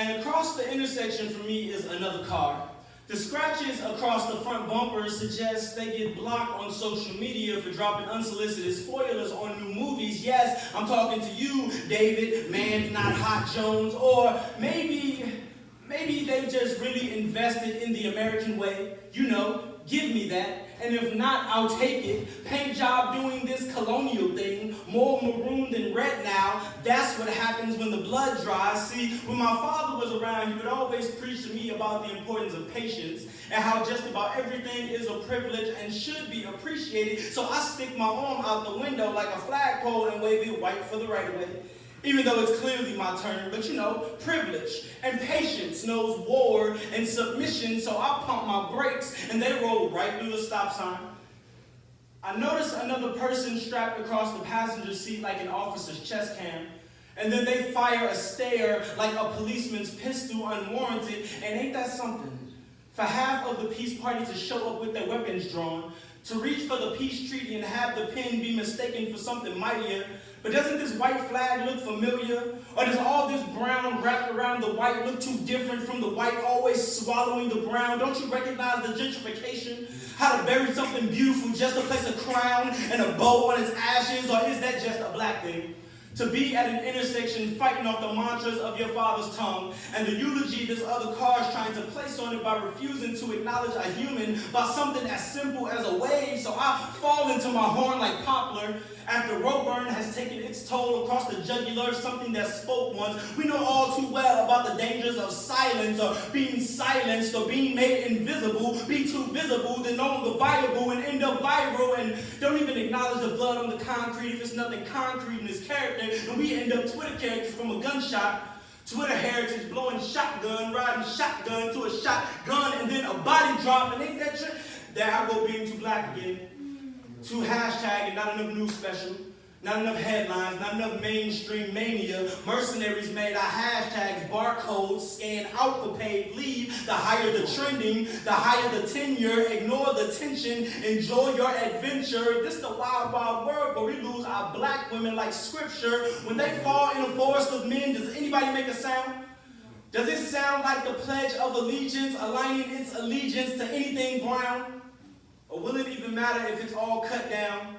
And across the intersection for me is another car. The scratches across the front bumper suggest they get blocked on social media for dropping unsolicited spoilers on new movies. Yes, I'm talking to you, David, Man Not Hot Jones, or maybe they just really invested in the American way. You know, give me that. And if not, I'll take it. Paint job doing this colonial thing, more maroon than red now. That's what happens when the blood dries. See, when my father was around, he would always preach to me about the importance of patience and how just about everything is a privilege and should be appreciated. So I stick my arm out the window like a flagpole and wave it white for the right of way. Even though it's clearly my turn, but you know, privilege and patience knows war and submission, so I pump my brakes and they roll right through the stop sign. I notice another person strapped across the passenger seat like an officer's chest cam, and then they fire a stare like a policeman's pistol unwarranted, and ain't that something? For half of the peace party to show up with their weapons drawn, to reach for the peace treaty and have the pen be mistaken for something mightier. But doesn't this white flag look familiar? Or does all this brown wrapped around the white look too different from the white always swallowing the brown? Don't you recognize the gentrification? How to bury something beautiful just to place a crown and a bow on its ashes? Or is that just a black thing? To be at an intersection fighting off the mantras of your father's tongue and the eulogy this other car is trying to place on it by refusing to acknowledge a human by something as simple as a wave. So I fall into my horn like poplar after rope burn has taken its toll across the jugular, something that spoke once. We know all too well about the dangers of silence or being silenced or being made invisible, be too visible, then no longer viable and end up viral and don't even acknowledge the blood on the concrete if it's nothing concrete in his character. And we end up Twitter characters from a gunshot, Twitter heritage blowing shotgun, riding shotgun to a shotgun, and then a body drop, and ain't that true? There I go being too black again. Too hashtag and not enough news special, not enough headlines, not enough mainstream mania. Mercenaries made our hashtags, barcodes, scan out for paid leave. The higher the trending, the higher the tenure. Ignore the tension, enjoy your adventure. This is the wild, wild world where we lose our black women like scripture. When they fall in a forest of men, does anybody make a sound? Does it sound like the Pledge of Allegiance, aligning its allegiance to anything brown? Or will it even matter if it's all cut down?